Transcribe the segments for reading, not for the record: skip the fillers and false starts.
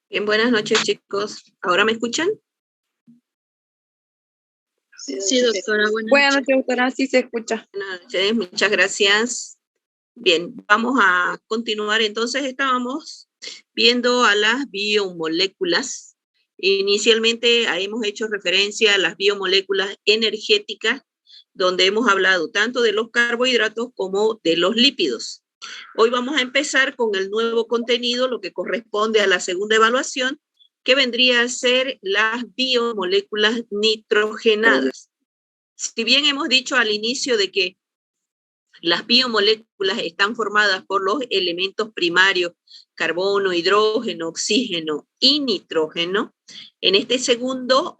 Bien, buenas noches, chicos. ¿Ahora me escuchan? Sí, doctora, Buenas noches, doctora, sí se escucha. Buenas noches, muchas gracias. Bien, vamos a continuar. Entonces, estábamos viendo a las biomoléculas. Inicialmente hemos hecho referencia a las biomoléculas energéticas, donde hemos hablado tanto de los carbohidratos como de los lípidos. Hoy vamos a empezar con el nuevo contenido, lo que corresponde a la segunda evaluación, que vendría a ser las biomoléculas nitrogenadas. Si bien hemos dicho al inicio de que las biomoléculas están formadas por los elementos primarios, carbono, hidrógeno, oxígeno y nitrógeno, en este segundo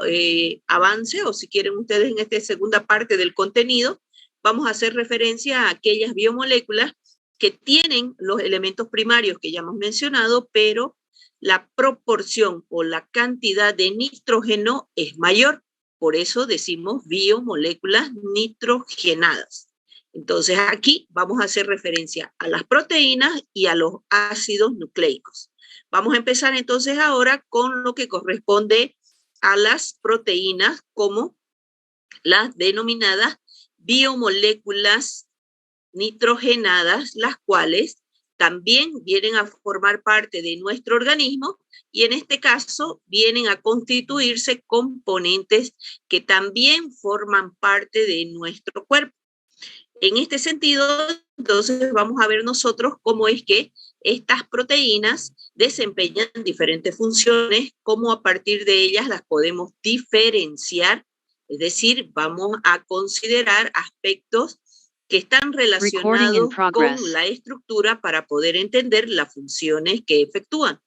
avance, o si quieren ustedes en esta segunda parte del contenido, vamos a hacer referencia a aquellas biomoléculas que tienen los elementos primarios que ya hemos mencionado, pero la proporción o la cantidad de nitrógeno es mayor. Por eso decimos biomoléculas nitrogenadas. Entonces aquí vamos a hacer referencia a las proteínas y a los ácidos nucleicos. Vamos a empezar entonces ahora con lo que corresponde a las proteínas como las denominadas biomoléculas nitrogenadas, las cuales también vienen a formar parte de nuestro organismo y en este caso vienen a constituirse componentes que también forman parte de nuestro cuerpo. En este sentido, entonces vamos a ver nosotros cómo es que estas proteínas desempeñan diferentes funciones, cómo a partir de ellas las podemos diferenciar, es decir, vamos a considerar aspectos que están relacionados con la estructura para poder entender las funciones que efectúan.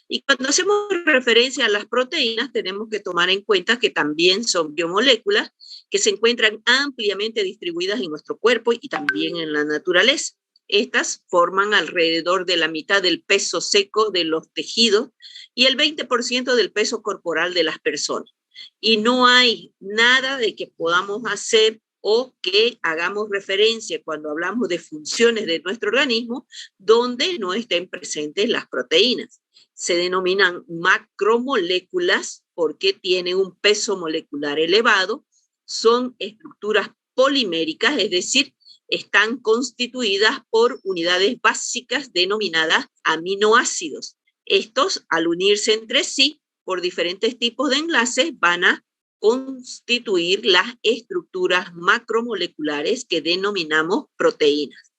Y cuando hacemos referencia a las proteínas, tenemos que tomar en cuenta que también son biomoléculas que se encuentran ampliamente distribuidas en nuestro cuerpo y también en la naturaleza. Estas forman alrededor de la mitad del peso seco de los tejidos y el 20% del peso corporal de las personas. Y no hay nada de que podamos hacer o que hagamos referencia cuando hablamos de funciones de nuestro organismo donde no estén presentes las proteínas. Se denominan macromoléculas porque tienen un peso molecular elevado, son estructuras poliméricas, es decir, están constituidas por unidades básicas denominadas aminoácidos. Estos, al unirse entre sí por diferentes tipos de enlaces, van a constituir las estructuras macromoleculares que denominamos proteínas.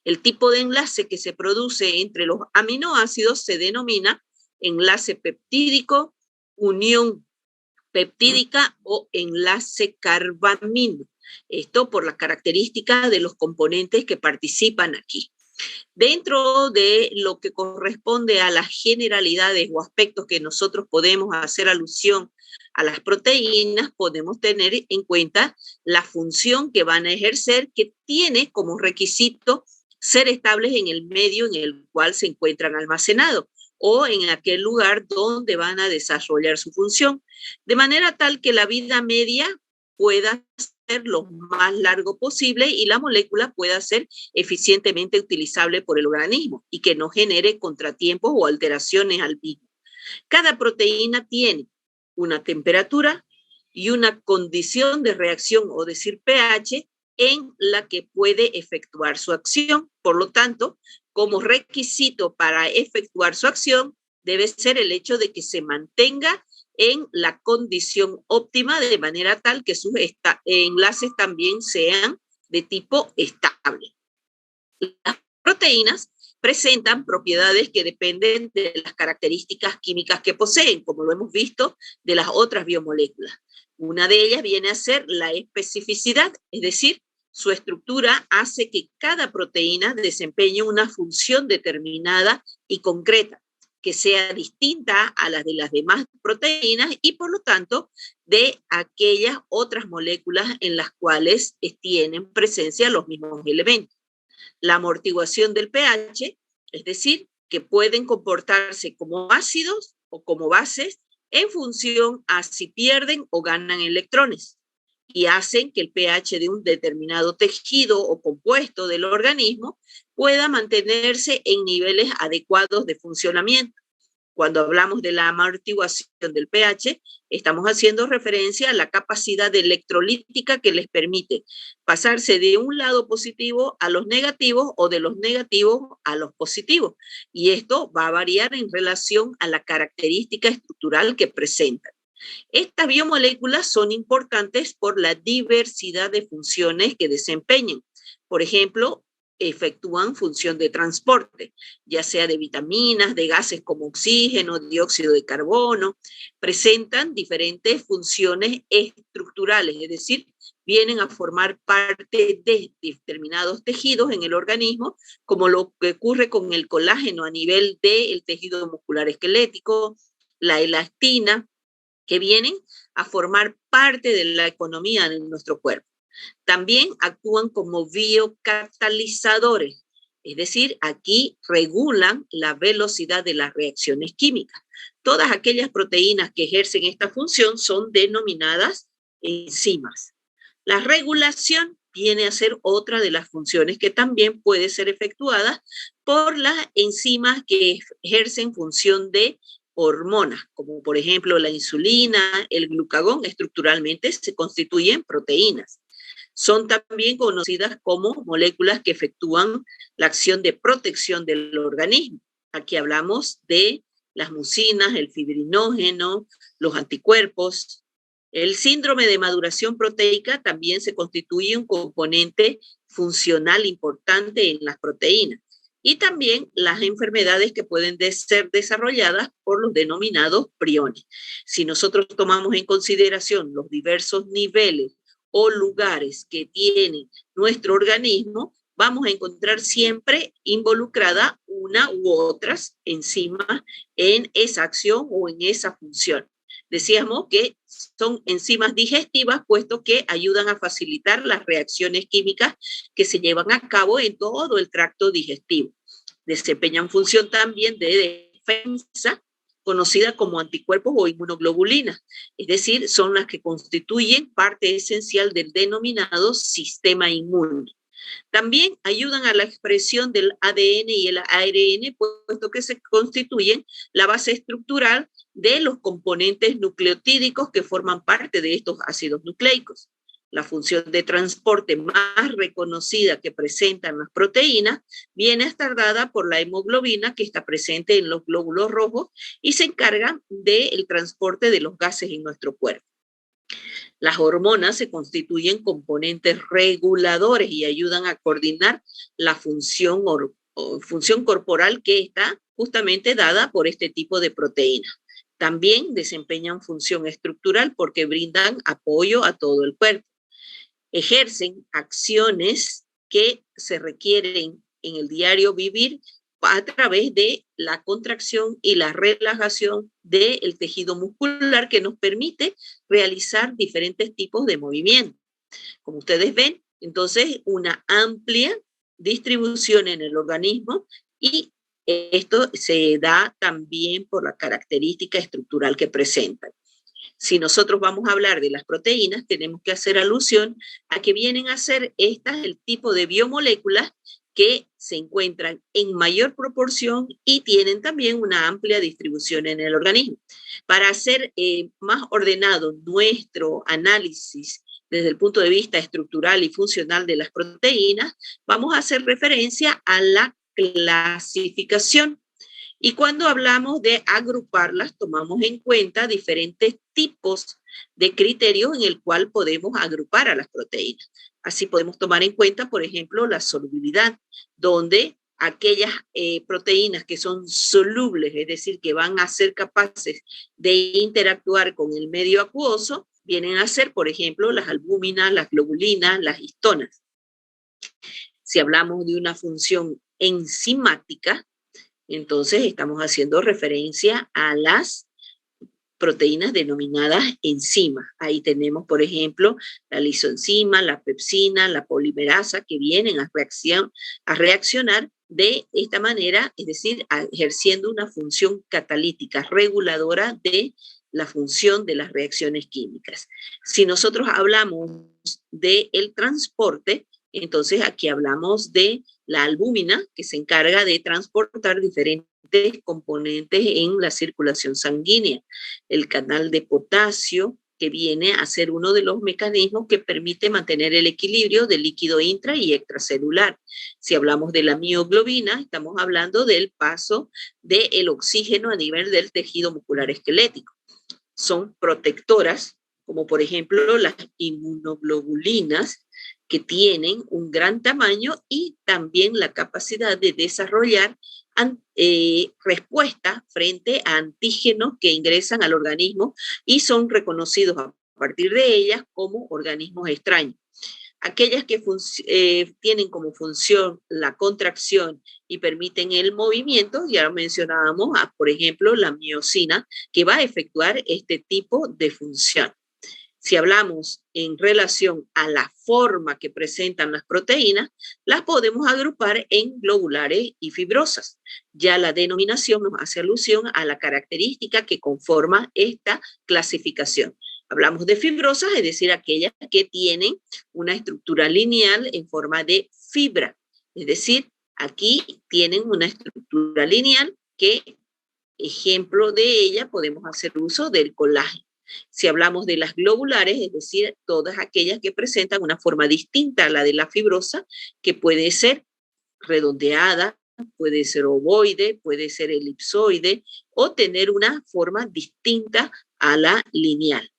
El tipo de enlace que se produce entre los aminoácidos se denomina enlace peptídico, unión peptídica o enlace carbamino. Esto por las características de los componentes que participan aquí. Dentro de lo que corresponde a las generalidades o aspectos que nosotros podemos hacer alusión a las proteínas, podemos tener en cuenta la función que van a ejercer, que tiene como requisito ser estables en el medio en el cual se encuentran almacenados o en aquel lugar donde van a desarrollar su función, de manera tal que la vida media pueda ser lo más largo posible y la molécula pueda ser eficientemente utilizable por el organismo y que no genere contratiempos o alteraciones al mismo. Cada proteína tiene una temperatura y una condición de reacción, o decir pH, en la que puede efectuar su acción. Por lo tanto, como requisito para efectuar su acción, debe ser el hecho de que se mantenga en la condición óptima de manera tal que sus enlaces también sean de tipo estable. Las proteínas presentan propiedades que dependen de las características químicas que poseen, como lo hemos visto de las otras biomoléculas. Una de ellas viene a ser la especificidad, es decir, su estructura hace que cada proteína desempeñe una función determinada y concreta, que sea distinta a las de las demás proteínas y por lo tanto de aquellas otras moléculas en las cuales tienen presencia los mismos elementos. La amortiguación del pH, es decir, que pueden comportarse como ácidos o como bases en función a si pierden o ganan electrones y hacen que el pH de un determinado tejido o compuesto del organismo pueda mantenerse en niveles adecuados de funcionamiento. Cuando hablamos de la amortiguación del pH, estamos haciendo referencia a la capacidad electrolítica que les permite pasarse de un lado positivo a los negativos o de los negativos a los positivos. Y esto va a variar en relación a la característica estructural que presentan. Estas biomoléculas son importantes por la diversidad de funciones que desempeñan. Por ejemplo, efectúan función de transporte, ya sea de vitaminas, de gases como oxígeno, dióxido de carbono, presentan diferentes funciones estructurales, es decir, vienen a formar parte de determinados tejidos en el organismo, como lo que ocurre con el colágeno a nivel del tejido muscular esquelético, la elastina, que vienen a formar parte de la economía de nuestro cuerpo. También actúan como biocatalizadores, es decir, aquí regulan la velocidad de las reacciones químicas. Todas aquellas proteínas que ejercen esta función son denominadas enzimas. La regulación viene a ser otra de las funciones que también puede ser efectuada por las enzimas que ejercen función de hormonas, como por ejemplo la insulina, el glucagón, estructuralmente se constituyen proteínas. Son también conocidas como moléculas que efectúan la acción de protección del organismo. Aquí hablamos de las mucinas, el fibrinógeno, los anticuerpos. El síndrome de maduración proteica también se constituye un componente funcional importante en las proteínas. Y también las enfermedades que pueden ser desarrolladas por los denominados priones. Si nosotros tomamos en consideración los diversos niveles o lugares que tiene nuestro organismo, vamos a encontrar siempre involucrada una u otras enzimas en esa acción o en esa función. Decíamos que son enzimas digestivas, puesto que ayudan a facilitar las reacciones químicas que se llevan a cabo en todo el tracto digestivo. Desempeñan función también de defensa, conocida como anticuerpos o inmunoglobulinas, es decir, son las que constituyen parte esencial del denominado sistema inmune. También ayudan a la expresión del ADN y el ARN, puesto que se constituyen la base estructural de los componentes nucleotídicos que forman parte de estos ácidos nucleicos. La función de transporte más reconocida que presentan las proteínas viene a estar dada por la hemoglobina, que está presente en los glóbulos rojos y se encarga del transporte de los gases en nuestro cuerpo. Las hormonas se constituyen componentes reguladores y ayudan a coordinar la función corporal que está justamente dada por este tipo de proteínas. También desempeñan función estructural porque brindan apoyo a todo el cuerpo. Ejercen acciones que se requieren en el diario vivir a través de la contracción y la relajación del tejido muscular que nos permite realizar diferentes tipos de movimientos. Como ustedes ven, entonces una amplia distribución en el organismo y esto se da también por la característica estructural que presentan. Si nosotros vamos a hablar de las proteínas, tenemos que hacer alusión a que vienen a ser estas el tipo de biomoléculas que se encuentran en mayor proporción y tienen también una amplia distribución en el organismo. Para hacer más ordenado nuestro análisis desde el punto de vista estructural y funcional de las proteínas, vamos a hacer referencia a la clasificación. Y cuando hablamos de agruparlas, tomamos en cuenta diferentes tipos de criterios en el cual podemos agrupar a las proteínas. Así podemos tomar en cuenta, por ejemplo, la solubilidad, donde aquellas proteínas que son solubles, es decir, que van a ser capaces de interactuar con el medio acuoso, vienen a ser, por ejemplo, las albúminas, las globulinas, las histonas. Si hablamos de una función enzimática, entonces estamos haciendo referencia a las proteínas denominadas enzimas. Ahí tenemos, por ejemplo, la lisoenzima, la pepsina, la polimerasa, que vienen a reaccionar de esta manera, es decir, ejerciendo una función catalítica reguladora de la función de las reacciones químicas. Si nosotros hablamos del transporte, entonces aquí hablamos de la albúmina, que se encarga de transportar diferentes diferentes componentes en la circulación sanguínea. El canal de potasio, que viene a ser uno de los mecanismos que permite mantener el equilibrio del líquido intra y extracelular. Si hablamos de la mioglobina, estamos hablando del paso del oxígeno a nivel del tejido muscular esquelético. Son protectoras, como por ejemplo las inmunoglobulinas, que tienen un gran tamaño y también la capacidad de desarrollar respuesta frente a antígenos que ingresan al organismo y son reconocidos a partir de ellas como organismos extraños. Aquellas que tienen como función la contracción y permiten el movimiento, ya mencionábamos, por ejemplo, la miosina, que va a efectuar este tipo de función. Si hablamos en relación a la forma que presentan las proteínas, las podemos agrupar en globulares y fibrosas. Ya la denominación nos hace alusión a la característica que conforma esta clasificación. Hablamos de fibrosas, es decir, aquellas que tienen una estructura lineal en forma de fibra. Es decir, aquí tienen una estructura lineal que, ejemplo de ella, podemos hacer uso del colágeno. Si hablamos de las globulares, es decir, todas aquellas que presentan una forma distinta a la de la fibrosa, que puede ser redondeada, puede ser ovoide, puede ser elipsoide, o tener una forma distinta a la lineal.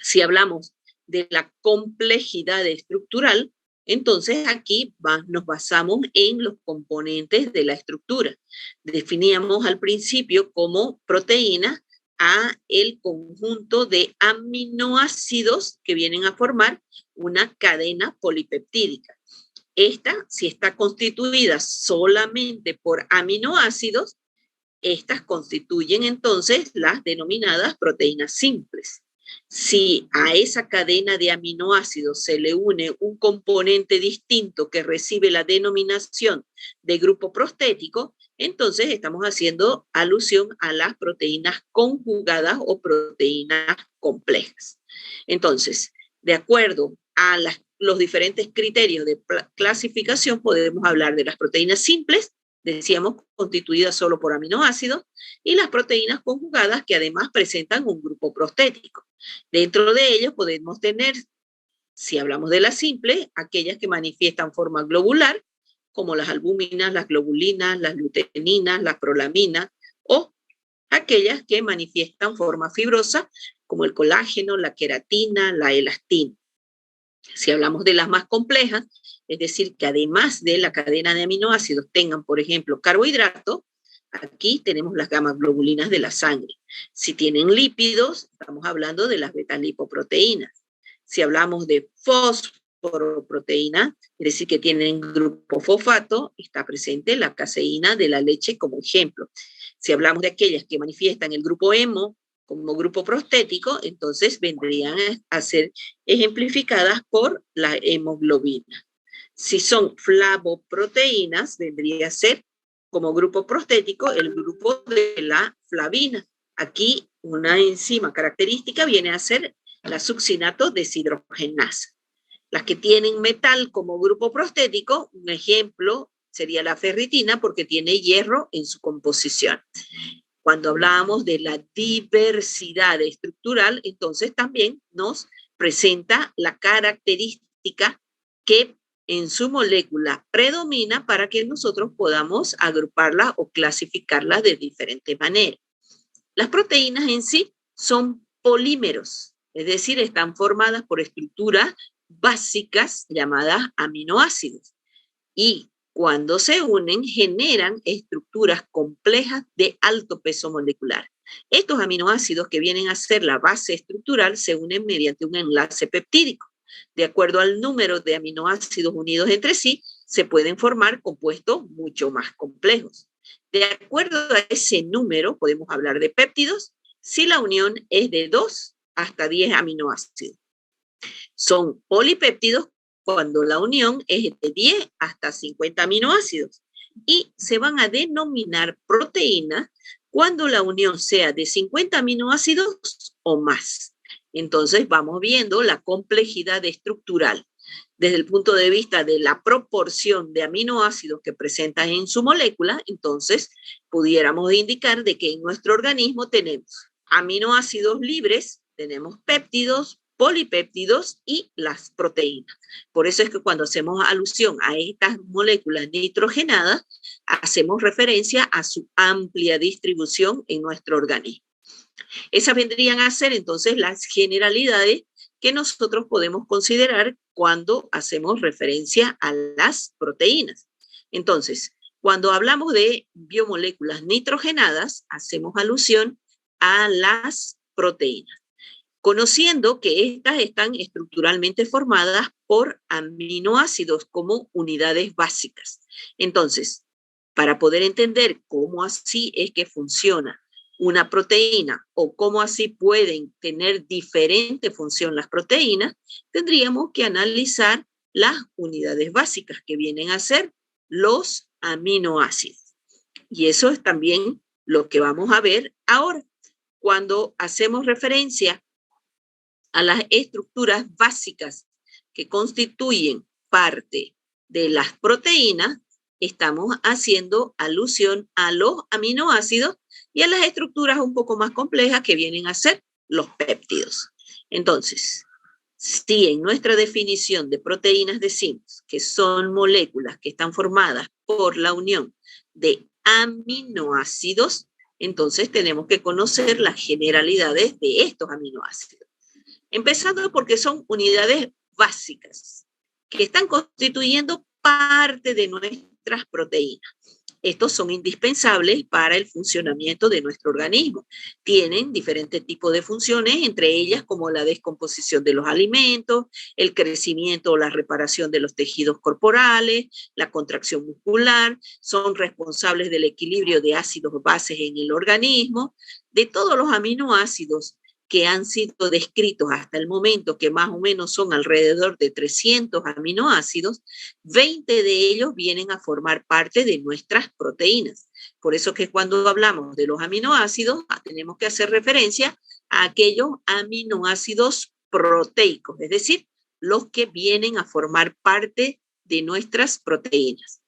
Si hablamos de la complejidad estructural, entonces aquí nos basamos en los componentes de la estructura. Definíamos al principio como proteína a el conjunto de aminoácidos que vienen a formar una cadena polipeptídica. Esta, si está constituida solamente por aminoácidos, estas constituyen entonces las denominadas proteínas simples. Si a esa cadena de aminoácidos se le une un componente distinto que recibe la denominación de grupo prostético, entonces estamos haciendo alusión a las proteínas conjugadas o proteínas complejas. Entonces, de acuerdo a los diferentes criterios de clasificación, podemos hablar de las proteínas simples, decíamos, constituidas solo por aminoácidos, y las proteínas conjugadas que además presentan un grupo prostético. Dentro de ellos podemos tener, si hablamos de las simples, aquellas que manifiestan forma globular, como las albúminas, las globulinas, las luteninas, las prolaminas, o aquellas que manifiestan forma fibrosa, como el colágeno, la queratina, la elastina. Si hablamos de las más complejas, es decir, que además de la cadena de aminoácidos tengan, por ejemplo, carbohidratos, aquí tenemos las gamma-globulinas de la sangre. Si tienen lípidos, estamos hablando de las beta-lipoproteínas. Si hablamos de fosforoproteína, es decir, que tienen grupo fosfato, está presente la caseína de la leche como ejemplo. Si hablamos de aquellas que manifiestan el grupo hemo como grupo prostético, entonces vendrían a ser ejemplificadas por la hemoglobina. Si son flavoproteínas, vendría a ser como grupo prostético el grupo de la flavina. Aquí una enzima característica viene a ser la succinato deshidrogenasa. Las que tienen metal como grupo prostético, un ejemplo sería la ferritina porque tiene hierro en su composición. Cuando hablábamos de la diversidad estructural, entonces también nos presenta la característica que en su molécula predomina para que nosotros podamos agruparlas o clasificarlas de diferentes maneras. Las proteínas en sí son polímeros, es decir, están formadas por estructuras básicas llamadas aminoácidos y cuando se unen generan estructuras complejas de alto peso molecular. Estos aminoácidos que vienen a ser la base estructural se unen mediante un enlace peptídico. De acuerdo al número de aminoácidos unidos entre sí, se pueden formar compuestos mucho más complejos. De acuerdo a ese número, podemos hablar de péptidos si la unión es de 2 hasta 10 aminoácidos. Son polipéptidos cuando la unión es de 10 hasta 50 aminoácidos y se van a denominar proteínas cuando la unión sea de 50 aminoácidos o más. Entonces vamos viendo la complejidad estructural. desde el punto de vista de la proporción de aminoácidos que presenta en su molécula, entonces pudiéramos indicar de que en nuestro organismo tenemos aminoácidos libres, tenemos péptidos, polipéptidos y las proteínas. Por eso es que cuando hacemos alusión a estas moléculas nitrogenadas, hacemos referencia a su amplia distribución en nuestro organismo. Esas vendrían a ser entonces las generalidades que nosotros podemos considerar cuando hacemos referencia a las proteínas. Entonces, cuando hablamos de biomoléculas nitrogenadas, hacemos alusión a las proteínas, conociendo que estas están estructuralmente formadas por aminoácidos como unidades básicas. Entonces, para poder entender cómo así es que funciona una proteína o cómo así pueden tener diferente función las proteínas, tendríamos que analizar las unidades básicas que vienen a ser los aminoácidos. Y eso es también lo que vamos a ver ahora. Cuando hacemos referencia a las estructuras básicas que constituyen parte de las proteínas, estamos haciendo alusión a los aminoácidos y a las estructuras un poco más complejas que vienen a ser los péptidos. Entonces, si en nuestra definición de proteínas decimos que son moléculas que están formadas por la unión de aminoácidos, entonces tenemos que conocer las generalidades de estos aminoácidos. Empezando porque son unidades básicas que están constituyendo parte de nuestras proteínas. Estos son indispensables para el funcionamiento de nuestro organismo. Tienen diferentes tipos de funciones, entre ellas como la descomposición de los alimentos, el crecimiento o la reparación de los tejidos corporales, la contracción muscular, son responsables del equilibrio de ácidos bases en el organismo. De todos los aminoácidos que han sido descritos hasta el momento, que más o menos son alrededor de 300 aminoácidos, 20 de ellos vienen a formar parte de nuestras proteínas. Por eso que cuando hablamos de los aminoácidos, tenemos que hacer referencia a aquellos aminoácidos proteicos, es decir, los que vienen a formar parte de nuestras proteínas.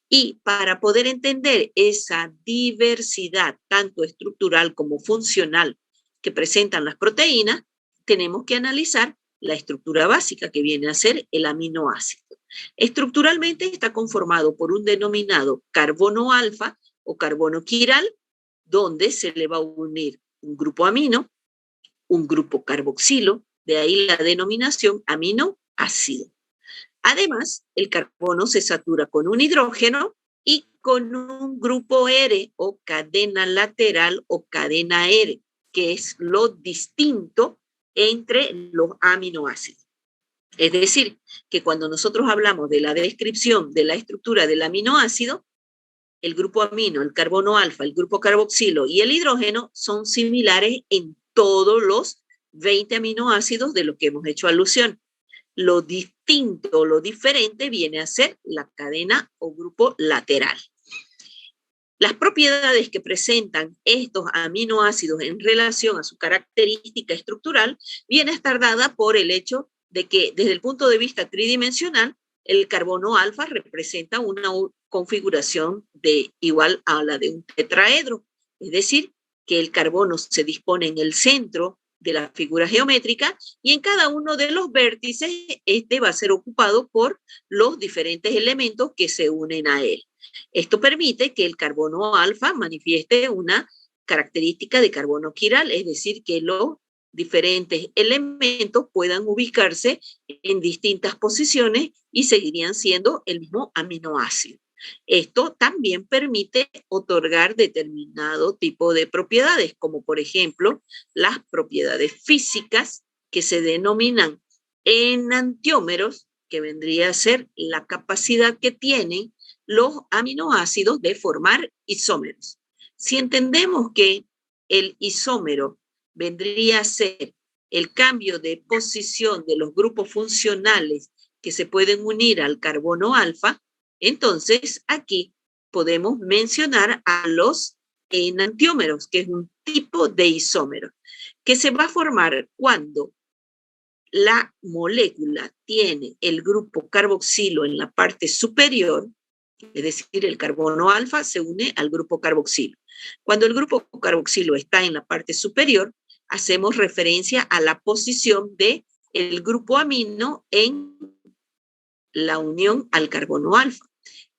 Y para poder entender esa diversidad, tanto estructural como funcional, que presentan las proteínas, tenemos que analizar la estructura básica que viene a ser el aminoácido. Estructuralmente está conformado por un denominado carbono alfa o carbono quiral, donde se le va a unir un grupo amino, un grupo carboxilo, de ahí la denominación aminoácido. Además, el carbono se satura con un hidrógeno y con un grupo R o cadena lateral o cadena R, que es lo distinto entre los aminoácidos. Es decir, que cuando nosotros hablamos de la descripción de la estructura del aminoácido, el grupo amino, el carbono alfa, el grupo carboxilo y el hidrógeno son similares en todos los 20 aminoácidos de los que hemos hecho alusión. Lo distinto, lo diferente viene a ser la cadena o grupo lateral. Las propiedades que presentan estos aminoácidos en relación a su característica estructural viene a estar dada por el hecho de que desde el punto de vista tridimensional, el carbono alfa representa una configuración igual a la de un tetraedro, es decir, que el carbono se dispone en el centro de la figura geométrica y en cada uno de los vértices este va a ser ocupado por los diferentes elementos que se unen a él. Esto permite que el carbono alfa manifieste una característica de carbono quiral, es decir, que los diferentes elementos puedan ubicarse en distintas posiciones y seguirían siendo el mismo aminoácido. Esto también permite otorgar determinado tipo de propiedades, como por ejemplo las propiedades físicas que se denominan enantiómeros, que vendría a ser la capacidad que tienen los aminoácidos de formar isómeros. Si entendemos que el isómero vendría a ser el cambio de posición de los grupos funcionales que se pueden unir al carbono alfa, entonces aquí podemos mencionar a los enantiómeros, que es un tipo de isómero, que se va a formar cuando la molécula tiene el grupo carboxilo en la parte superior, es decir, el carbono alfa se une al grupo carboxilo. Cuando el grupo carboxilo está en la parte superior, hacemos referencia a la posición del grupo amino en la unión al carbono alfa.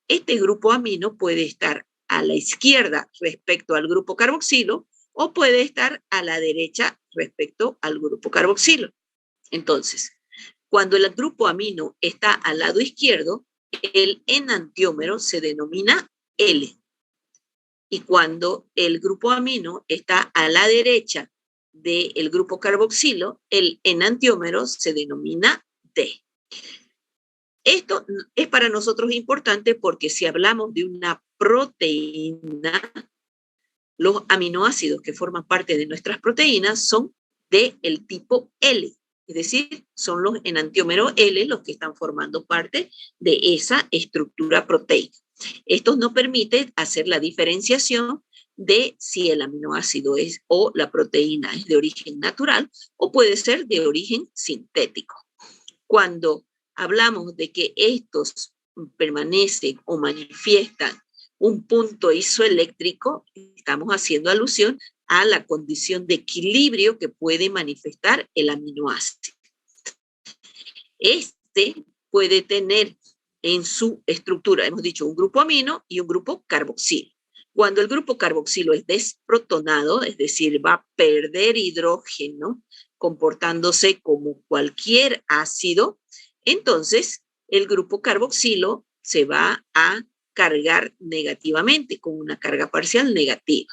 Este grupo amino puede estar a la izquierda respecto al grupo carboxilo o puede estar a la derecha respecto al grupo carboxilo. Entonces, cuando el grupo amino está al lado izquierdo, el enantiómero se denomina L. Y cuando el grupo amino está a la derecha del grupo carboxilo, el enantiómero se denomina D. Esto es para nosotros importante porque si hablamos de una proteína, los aminoácidos que forman parte de nuestras proteínas son del tipo L. Es decir, son los enantiómeros L los que están formando parte de esa estructura proteica. Esto nos permite hacer la diferenciación de si el aminoácido es o la proteína es de origen natural o puede ser de origen sintético. Cuando hablamos de que estos permanecen o manifiestan un punto isoeléctrico, estamos haciendo alusión a la condición de equilibrio que puede manifestar el aminoácido. Este puede tener en su estructura, hemos dicho, un grupo amino y un grupo carboxilo. Cuando el grupo carboxilo es desprotonado, es decir, va a perder hidrógeno comportándose como cualquier ácido, entonces el grupo carboxilo se va a cargar negativamente, con una carga parcial negativa.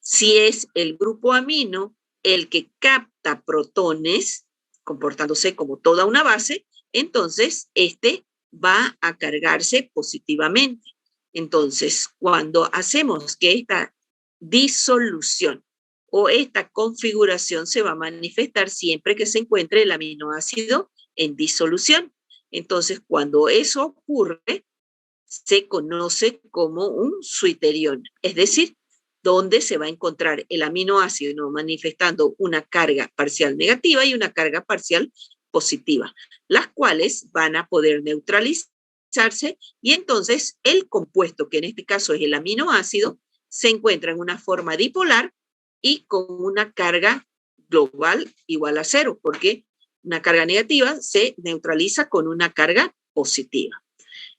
Si es el grupo amino el que capta protones, comportándose como toda una base, entonces este va a cargarse positivamente. Entonces, cuando hacemos que esta disolución o esta configuración se va a manifestar siempre que se encuentre el aminoácido en disolución. Entonces, cuando eso ocurre, se conoce como un suiterión, es decir, donde se va a encontrar el aminoácido manifestando una carga parcial negativa y una carga parcial positiva, las cuales van a poder neutralizarse y entonces el compuesto, que en este caso es el aminoácido, se encuentra en una forma dipolar y con una carga global igual a 0, porque una carga negativa se neutraliza con una carga positiva.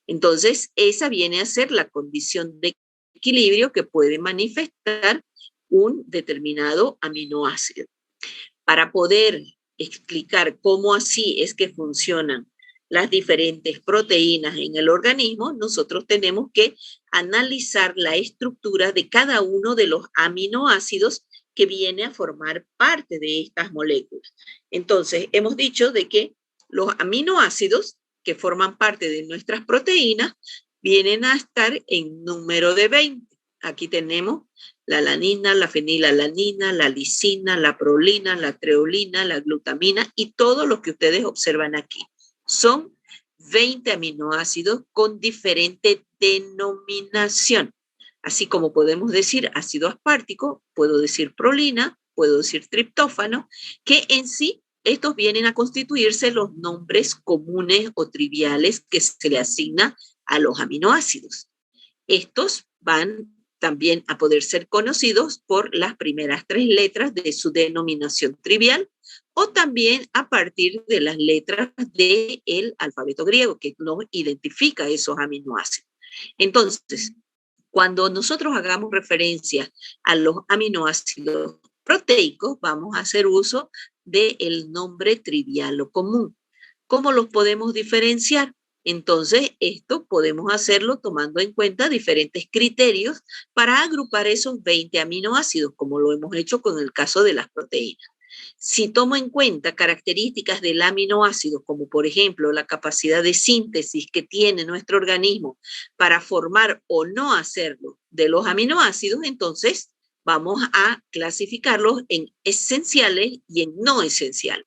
Entonces, esa viene a ser la condición de equilibrio que puede manifestar un determinado aminoácido. Para poder explicar cómo así es que funcionan las diferentes proteínas en el organismo, nosotros tenemos que analizar la estructura de cada uno de los aminoácidos que viene a formar parte de estas moléculas. Entonces, hemos dicho de que los aminoácidos que forman parte de nuestras proteínas vienen a estar en número de 20. Aquí tenemos la alanina, la fenilalanina, la lisina, la prolina, la treolina, la glutamina y todo lo que ustedes observan aquí. Son 20 aminoácidos con diferente denominación. Así como podemos decir ácido aspartico, puedo decir prolina, puedo decir triptófano, que en sí estos vienen a constituirse los nombres comunes o triviales que se le asigna a los aminoácidos. Estos van también a poder ser conocidos por las primeras 3 letras de su denominación trivial o también a partir de las letras del alfabeto griego que nos identifica esos aminoácidos. Entonces, cuando nosotros hagamos referencia a los aminoácidos proteicos, vamos a hacer uso del nombre trivial o común. ¿Cómo los podemos diferenciar? Entonces, esto podemos hacerlo tomando en cuenta diferentes criterios para agrupar esos 20 aminoácidos, como lo hemos hecho con el caso de las proteínas. Si tomo en cuenta características del aminoácido, como por ejemplo la capacidad de síntesis que tiene nuestro organismo para formar o no hacerlo de los aminoácidos, entonces vamos a clasificarlos en esenciales y en no esenciales,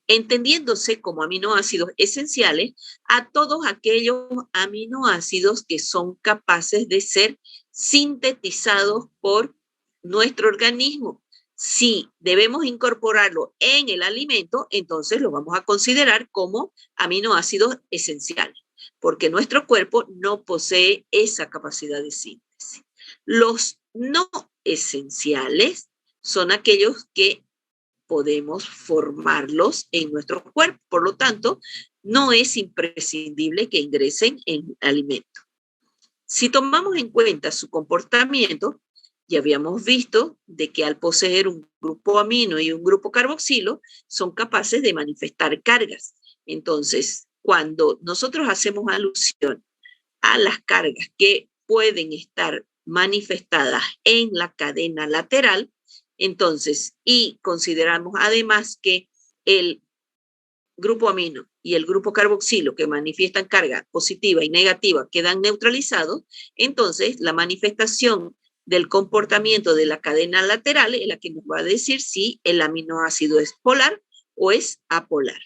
entendiéndose como aminoácidos esenciales a todos aquellos aminoácidos que son capaces de ser sintetizados por nuestro organismo Si debemos incorporarlo en el alimento, entonces lo vamos a considerar como aminoácidos esenciales, porque nuestro cuerpo no posee esa capacidad de síntesis. Los no esenciales son aquellos que podemos formarlos en nuestro cuerpo. Por lo tanto, no es imprescindible que ingresen en el alimento. Si tomamos en cuenta su comportamiento, ya habíamos visto de que al poseer un grupo amino y un grupo carboxilo, son capaces de manifestar cargas. Entonces, cuando nosotros hacemos alusión a las cargas que pueden estar manifestadas en la cadena lateral, entonces, y consideramos además que el grupo amino y el grupo carboxilo que manifiestan carga positiva y negativa quedan neutralizados, entonces la manifestación del comportamiento de la cadena lateral es la que nos va a decir si el aminoácido es polar o es apolar,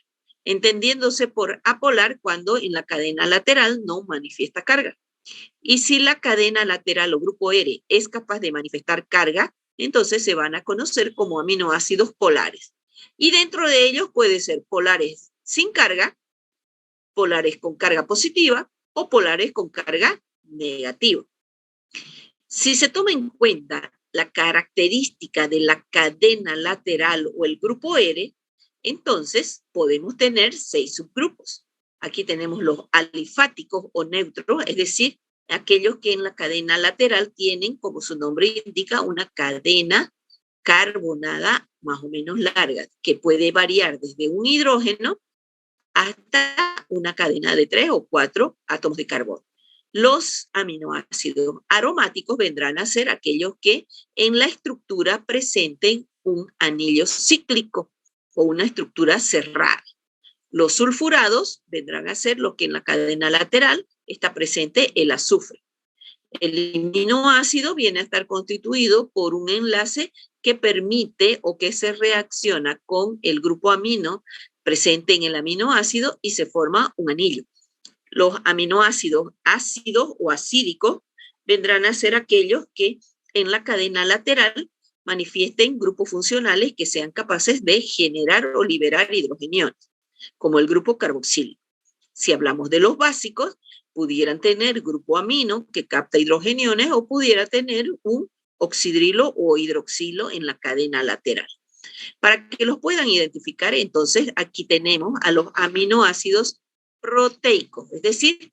entendiéndose por apolar cuando en la cadena lateral no manifiesta carga. Y si la cadena lateral o grupo R es capaz de manifestar carga, entonces se van a conocer como aminoácidos polares. Y dentro de ellos puede ser polares sin carga, polares con carga positiva o polares con carga negativa. Si se toma en cuenta la característica de la cadena lateral o el grupo R, entonces podemos tener 6 subgrupos. Aquí tenemos los alifáticos o neutros, es decir, aquellos que en la cadena lateral tienen, como su nombre indica, una cadena carbonada más o menos larga, que puede variar desde un hidrógeno hasta una cadena de 3 o 4 átomos de carbono. Los aminoácidos aromáticos vendrán a ser aquellos que en la estructura presenten un anillo cíclico o una estructura cerrada. Los sulfurados vendrán a ser los que en la cadena lateral está presente el azufre. El aminoácido viene a estar constituido por un enlace que permite o que se reacciona con el grupo amino presente en el aminoácido y se forma un anillo. Los aminoácidos ácidos o acídicos vendrán a ser aquellos que en la cadena lateral manifiesten grupos funcionales que sean capaces de generar o liberar hidrogeniones, como el grupo carboxilo. Si hablamos de los básicos, pudieran tener grupo amino que capta hidrogeniones o pudiera tener un oxidrilo o hidroxilo en la cadena lateral. Para que los puedan identificar, entonces aquí tenemos a los aminoácidos proteicos, es decir,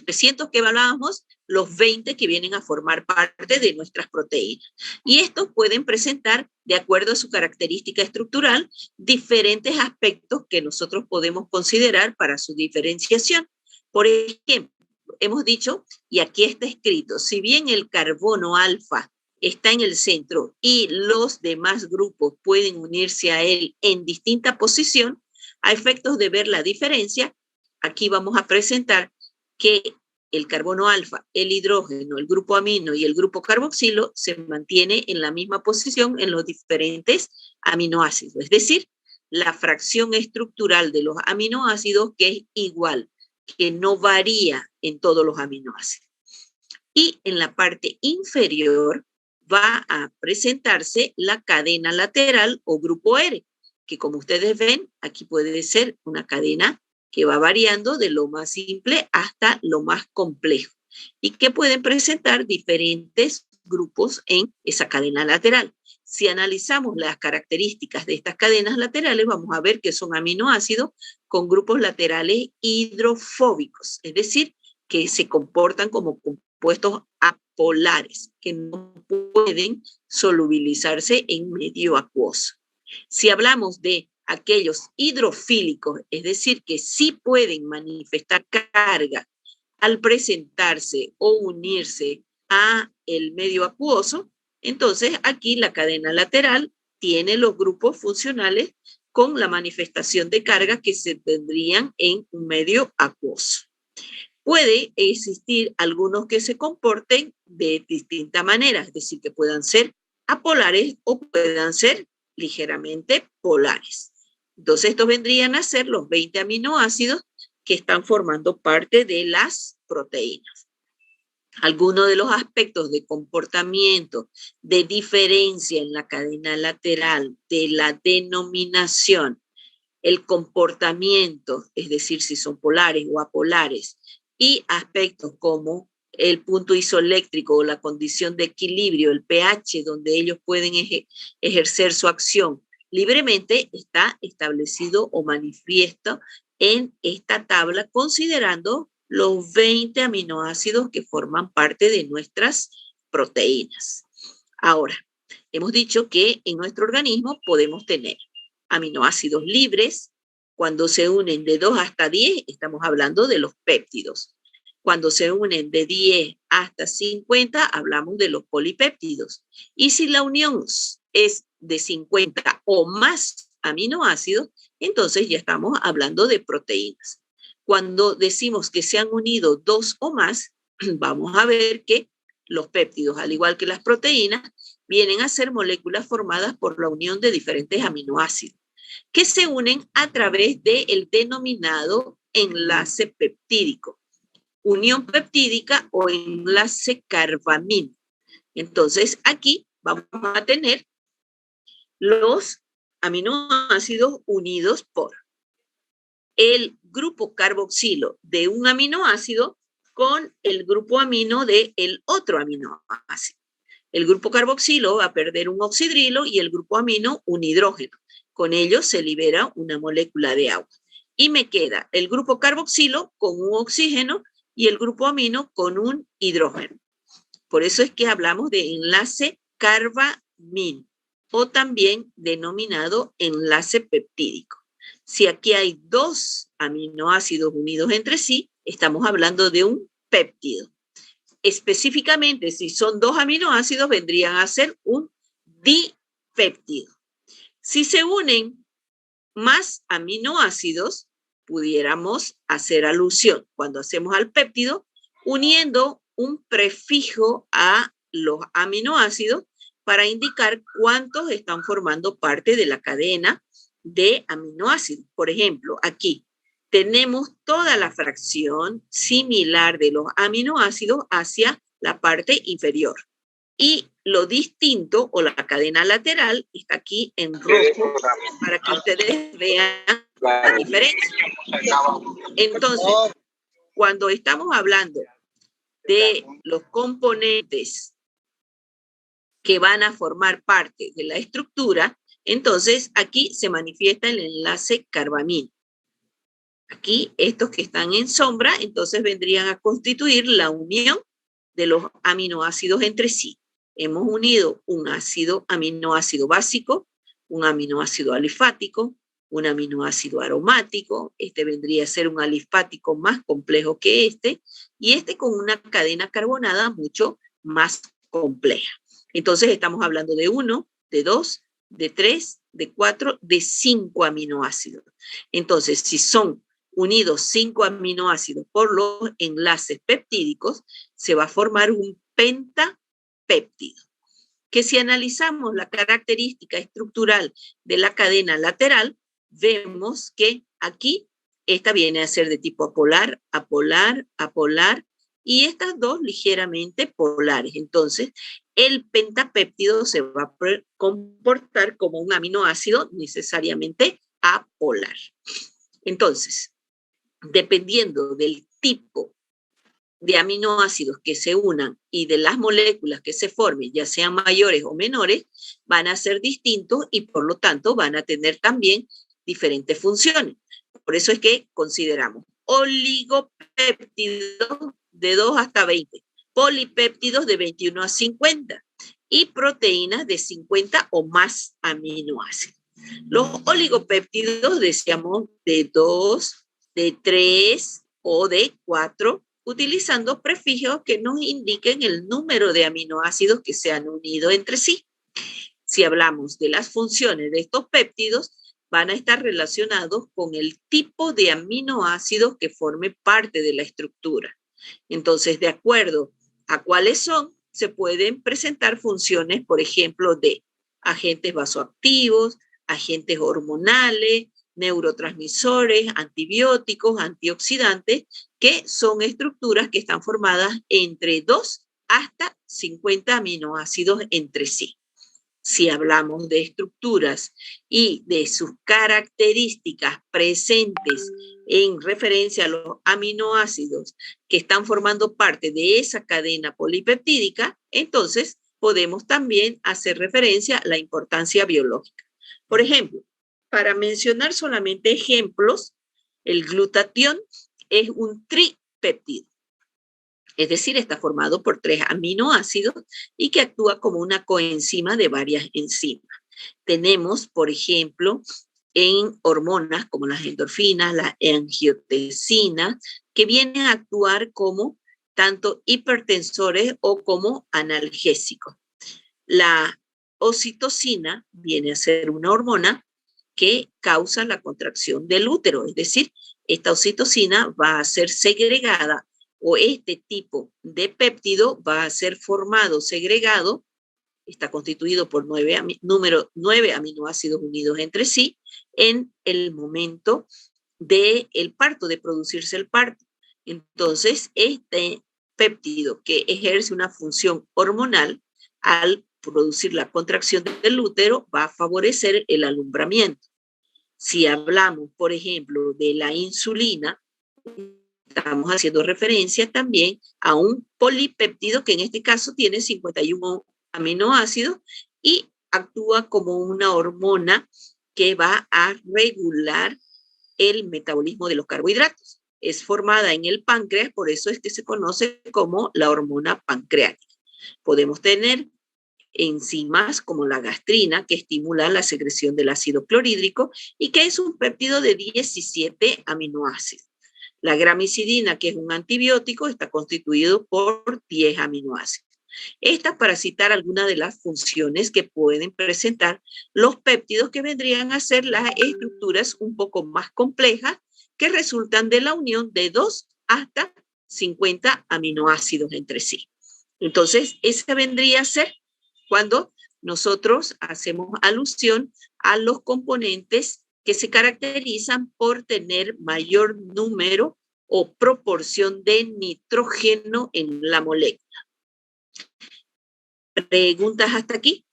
300 que evaluábamos, los 20 que vienen a formar parte de nuestras proteínas. Y estos pueden presentar, de acuerdo a su característica estructural, diferentes aspectos que nosotros podemos considerar para su diferenciación. Por ejemplo, hemos dicho, y aquí está escrito, si bien el carbono alfa está en el centro y los demás grupos pueden unirse a él en distinta posición, a efectos de ver la diferencia, aquí vamos a presentar que el carbono alfa, el hidrógeno, el grupo amino y el grupo carboxilo se mantiene en la misma posición en los diferentes aminoácidos. Es decir, la fracción estructural de los aminoácidos que es igual, que no varía en todos los aminoácidos. Y en la parte inferior va a presentarse la cadena lateral o grupo R, que como ustedes ven, aquí puede ser una cadena que va variando de lo más simple hasta lo más complejo y que pueden presentar diferentes grupos en esa cadena lateral. Si analizamos las características de estas cadenas laterales, vamos a ver que son aminoácidos con grupos laterales hidrofóbicos, es decir, que se comportan como compuestos apolares, que no pueden solubilizarse en medio acuoso. Si hablamos de aquellos hidrofílicos, es decir, que sí pueden manifestar carga al presentarse o unirse a el medio acuoso, entonces aquí la cadena lateral tiene los grupos funcionales con la manifestación de carga que se tendrían en un medio acuoso. Puede existir algunos que se comporten de distinta manera, es decir, que puedan ser apolares o puedan ser ligeramente polares. Entonces, estos vendrían a ser los 20 aminoácidos que están formando parte de las proteínas. algunos de los aspectos de comportamiento, de diferencia en la cadena lateral, de la denominación, el comportamiento, es decir, si son polares o apolares, y aspectos como el punto isoeléctrico o la condición de equilibrio, el pH, donde ellos pueden ejercer su acción libremente, está establecido o manifiesto en esta tabla, considerando los 20 aminoácidos que forman parte de nuestras proteínas. Ahora, hemos dicho que en nuestro organismo podemos tener aminoácidos libres. Cuando se unen de 2 hasta 10, estamos hablando de los péptidos. Cuando se unen de 10 hasta 50, hablamos de los polipéptidos. Y si la unión es de 50 o más aminoácidos, entonces ya estamos hablando de proteínas. Cuando decimos que se han unido 2 o más, vamos a ver que los péptidos, al igual que las proteínas, vienen a ser moléculas formadas por la unión de diferentes aminoácidos, que se unen a través del denominado enlace peptídico, unión peptídica o enlace carbamino. Entonces, aquí vamos a tener los aminoácidos unidos por el grupo carboxilo de un aminoácido con el grupo amino del otro aminoácido. El grupo carboxilo va a perder un oxidrilo y el grupo amino un hidrógeno. Con ello se libera una molécula de agua. Y me queda el grupo carboxilo con un oxígeno y el grupo amino con un hidrógeno. Por eso es que hablamos de enlace carbamino o también denominado enlace peptídico. Si aquí hay 2 aminoácidos unidos entre sí, estamos hablando de un péptido. Específicamente, si son 2 aminoácidos, vendrían a ser un dipéptido. Si se unen más aminoácidos, pudiéramos hacer alusión, cuando hacemos al péptido, uniendo un prefijo a los aminoácidos para indicar cuántos están formando parte de la cadena de aminoácidos. Por ejemplo, aquí tenemos toda la fracción similar de los aminoácidos hacia la parte inferior. Y lo distinto o la cadena lateral está aquí en rojo para que ustedes vean la diferencia. Entonces, cuando estamos hablando de los componentes que van a formar parte de la estructura, entonces aquí se manifiesta el enlace carbamino. Aquí, estos que están en sombra, entonces vendrían a constituir la unión de los aminoácidos entre sí. Hemos unido un aminoácido básico, un aminoácido alifático, un aminoácido aromático. Este vendría a ser un alifático más complejo que y este con una cadena carbonada mucho más compleja. Entonces estamos hablando de 1, de 2, de 3, de 4, de 5 aminoácidos. Entonces, si son unidos 5 aminoácidos por los enlaces peptídicos, se va a formar un pentapéptido. Que si analizamos la característica estructural de la cadena lateral, vemos que aquí esta viene a ser de tipo apolar, apolar, apolar, y estas dos ligeramente polares. Entonces, el pentapéptido se va a comportar como un aminoácido necesariamente apolar. Entonces, dependiendo del tipo de aminoácidos que se unan y de las moléculas que se formen, ya sean mayores o menores, van a ser distintos y por lo tanto van a tener también diferentes funciones. Por eso es que consideramos oligopéptidos de 2 hasta 20, polipéptidos de 21 a 50 y proteínas de 50 o más aminoácidos. Los oligopéptidos decíamos de 2, de 3 o de 4, utilizando prefijos que nos indiquen el número de aminoácidos que se han unido entre sí. Si hablamos de las funciones de estos péptidos, van a estar relacionados con el tipo de aminoácidos que forme parte de la estructura. Entonces, de acuerdo a cuáles son, se pueden presentar funciones, por ejemplo, de agentes vasoactivos, agentes hormonales, neurotransmisores, antibióticos, antioxidantes, que son estructuras que están formadas entre 2 hasta 50 aminoácidos entre sí. Si hablamos de estructuras y de sus características presentes en referencia a los aminoácidos que están formando parte de esa cadena polipeptídica, entonces podemos también hacer referencia a la importancia biológica. Por ejemplo, para mencionar solamente ejemplos, el glutatión es un tripéptido. Es decir, está formado por 3 aminoácidos y que actúa como una coenzima de varias enzimas. Tenemos, por ejemplo, en hormonas como las endorfinas, las angiotensina, que vienen a actuar como tanto hipertensores o como analgésicos. La oxitocina viene a ser una hormona que causa la contracción del útero, es decir, esta oxitocina va a ser segregada o este tipo de péptido va a ser formado, segregado, está constituido por 9 aminoácidos unidos entre sí en el momento del parto, de producirse el parto. Entonces, este péptido que ejerce una función hormonal al producir la contracción del útero va a favorecer el alumbramiento. Si hablamos, por ejemplo, de la insulina, estamos haciendo referencia también a un polipéptido que en este caso tiene 51 aminoácidos y actúa como una hormona que va a regular el metabolismo de los carbohidratos. Es formada en el páncreas, por eso es que se conoce como la hormona pancreática. Podemos tener enzimas como la gastrina, que estimula la secreción del ácido clorhídrico y que es un péptido de 17 aminoácidos. La gramicidina, que es un antibiótico, está constituido por 10 aminoácidos. Estas para citar algunas de las funciones que pueden presentar los péptidos, que vendrían a ser las estructuras un poco más complejas que resultan de la unión de 2 hasta 50 aminoácidos entre sí. Entonces, esa vendría a ser cuando nosotros hacemos alusión a los componentes que se caracterizan por tener mayor número o proporción de nitrógeno en la molécula. ¿Preguntas hasta aquí?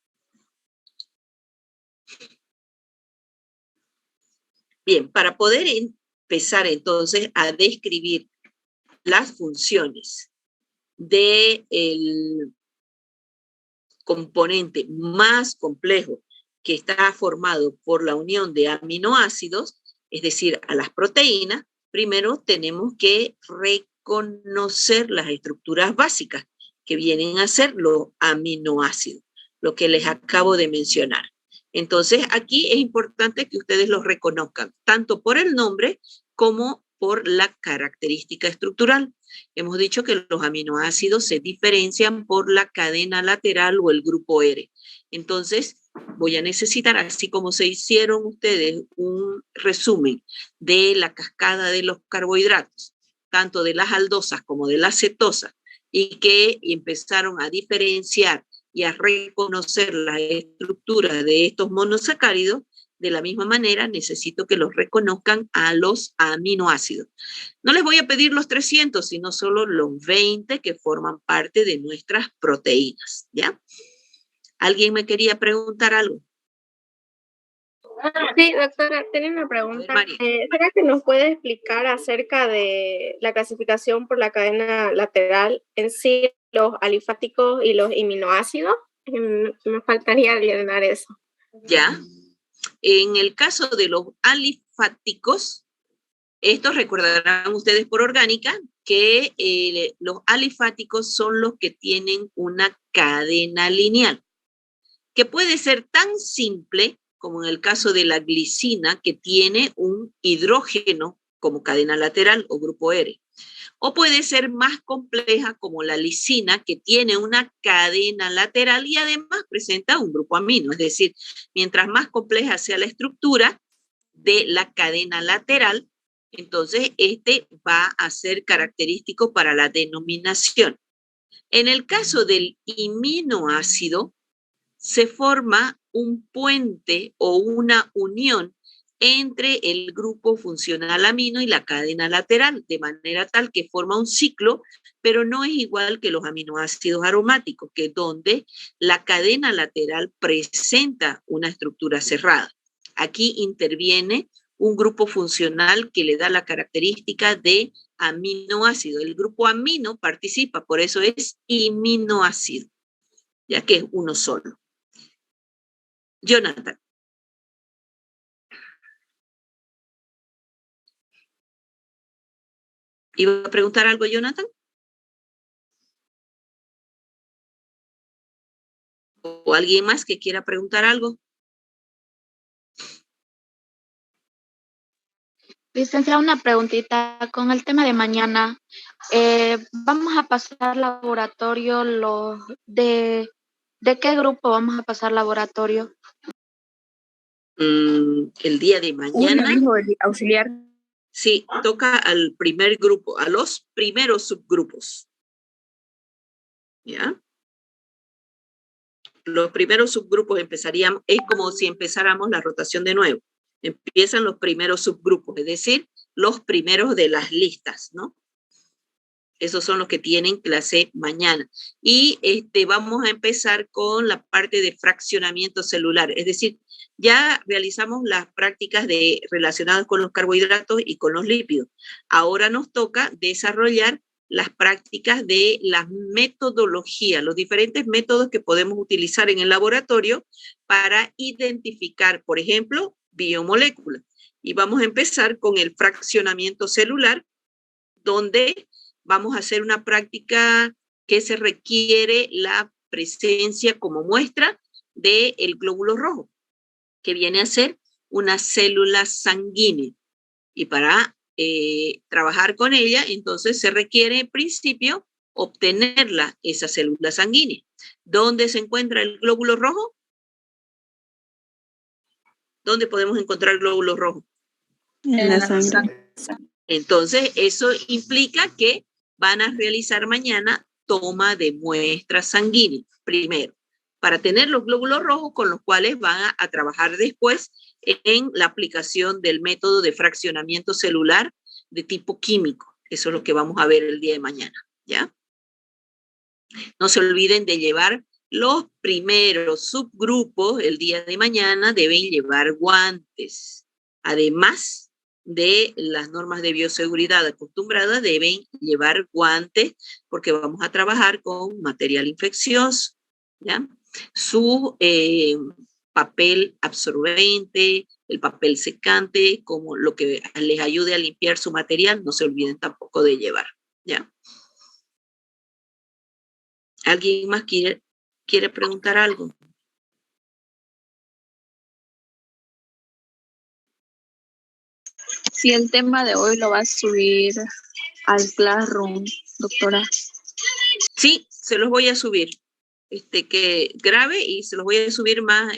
Bien, para poder empezar entonces a describir las funciones del componente más complejo que está formado por la unión de aminoácidos, es decir, a las proteínas, primero tenemos que reconocer las estructuras básicas que vienen a ser los aminoácidos, lo que les acabo de mencionar. Entonces, aquí es importante que ustedes los reconozcan, tanto por el nombre como por la característica estructural. Hemos dicho que los aminoácidos se diferencian por la cadena lateral o el grupo R. Entonces, voy a necesitar, así como se hicieron ustedes un resumen de la cascada de los carbohidratos, tanto de las aldosas como de las cetosas, y que empezaron a diferenciar y a reconocer la estructura de estos monosacáridos, de la misma manera necesito que los reconozcan a los aminoácidos. No les voy a pedir los 300, sino solo los 20 que forman parte de nuestras proteínas, ¿ya? ¿Alguien me quería preguntar algo? Sí, doctora, tengo una pregunta. ¿Será que nos puede explicar acerca de la clasificación por la cadena lateral en sí, los alifáticos y los aminoácidos? Me faltaría llenar eso. Ya. En el caso de los alifáticos, estos recordarán ustedes por orgánica que los alifáticos son los que tienen una cadena lineal, que puede ser tan simple como en el caso de la glicina, que tiene un hidrógeno como cadena lateral o grupo R. O puede ser más compleja como la lisina, que tiene una cadena lateral y además presenta un grupo amino. Es decir, mientras más compleja sea la estructura de la cadena lateral, entonces este va a ser característico para la denominación. En el caso del aminoácido, se forma un puente o una unión entre el grupo funcional amino y la cadena lateral, de manera tal que forma un ciclo, pero no es igual que los aminoácidos aromáticos, que es donde la cadena lateral presenta una estructura cerrada. Aquí interviene un grupo funcional que le da la característica de aminoácido. El grupo amino participa, por eso es iminoácido, ya que es uno solo. Jonathan. ¿Iba a preguntar algo, Jonathan? ¿O alguien más que quiera preguntar algo? Licenciada, una preguntita. Con el tema de mañana, ¿vamos a pasar laboratorio de qué grupo vamos a pasar laboratorio? El día de mañana. Uno dijo el auxiliar. Sí, toca al primer grupo, a los primeros subgrupos. ¿Ya? Los primeros subgrupos empezaríamos, es como si empezáramos la rotación de nuevo. Empiezan los primeros subgrupos, es decir, los primeros de las listas, ¿no? Esos son los que tienen clase mañana. Y vamos a empezar con la parte de fraccionamiento celular, es decir, ya realizamos las prácticas relacionadas con los carbohidratos y con los lípidos. Ahora nos toca desarrollar las prácticas de la metodología, los diferentes métodos que podemos utilizar en el laboratorio para identificar, por ejemplo, biomoléculas. Y vamos a empezar con el fraccionamiento celular, donde vamos a hacer una práctica que se requiere la presencia como muestra del glóbulo rojo, que viene a ser una célula sanguínea. Y para trabajar con ella, entonces se requiere en principio obtenerla, esa célula sanguínea. ¿Dónde se encuentra el glóbulo rojo? ¿Dónde podemos encontrar el glóbulo rojo? En la sangre. Entonces, eso implica que van a realizar mañana toma de muestras sanguíneas, primero, para tener los glóbulos rojos con los cuales van a trabajar después en la aplicación del método de fraccionamiento celular de tipo químico. Eso es lo que vamos a ver el día de mañana, ¿ya? No se olviden de llevar los primeros subgrupos el día de mañana, deben llevar guantes. Además de las normas de bioseguridad acostumbradas, deben llevar guantes porque vamos a trabajar con material infeccioso, ¿ya? Su papel absorbente, el papel secante, como lo que les ayude a limpiar su material, no se olviden tampoco de llevar, ¿ya? ¿Alguien más quiere preguntar algo? Si el tema de hoy lo va a subir al Classroom, doctora. Sí, se los voy a subir. Que grabe y se los voy a subir más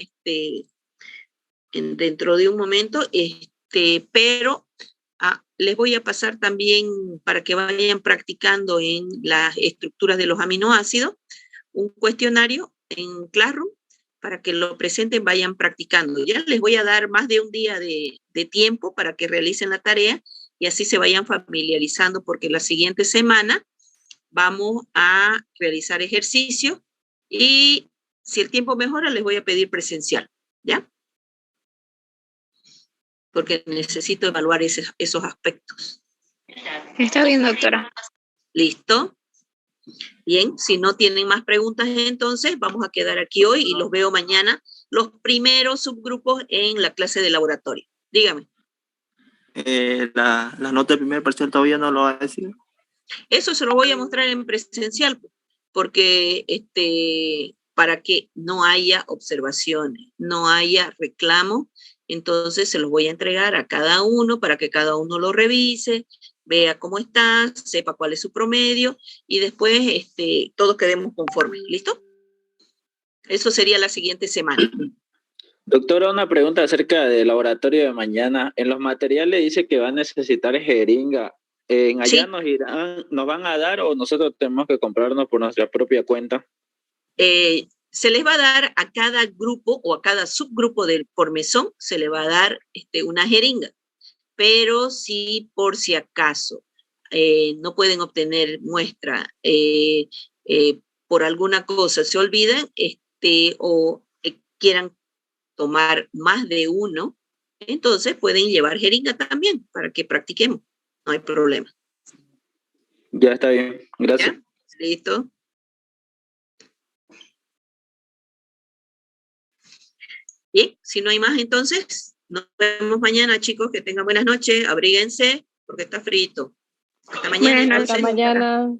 dentro de un momento, pero les voy a pasar también para que vayan practicando en las estructuras de los aminoácidos un cuestionario en Classroom para que lo presenten, vayan practicando. Ya les voy a dar más de un día de tiempo para que realicen la tarea y así se vayan familiarizando, porque la siguiente semana vamos a realizar ejercicios y si el tiempo mejora les voy a pedir presencial, ¿ya? Porque necesito evaluar esos aspectos. Está bien, doctora. ¿Listo? Bien, si no tienen más preguntas, entonces vamos a quedar aquí hoy y los veo mañana, los primeros subgrupos en la clase de laboratorio. Dígame. La nota del primer parcial todavía no lo va a decir. Eso se lo voy a mostrar en presencial, porque para que no haya observaciones, no haya reclamos, entonces se los voy a entregar a cada uno para que cada uno lo revise, vea cómo está, sepa cuál es su promedio y después todos quedemos conformes. ¿Listo? Eso sería la siguiente semana. Doctora, una pregunta acerca del laboratorio de mañana. En los materiales dice que va a necesitar jeringa. ¿Allá sí nos van a dar o nosotros tenemos que comprarnos por nuestra propia cuenta? se les va a dar a cada grupo o a cada subgrupo por mesón, se le va a dar una jeringa. Pero si por si acaso no pueden obtener muestra por alguna cosa, se olvidan o quieran tomar más de uno, entonces pueden llevar jeringa también para que practiquemos. No hay problema. Ya está bien. Gracias. ¿Ya? Listo. Bien, si no hay más, entonces nos vemos mañana, chicos. Que tengan buenas noches. Abríguense porque está frito. Hasta mañana. Hasta mañana.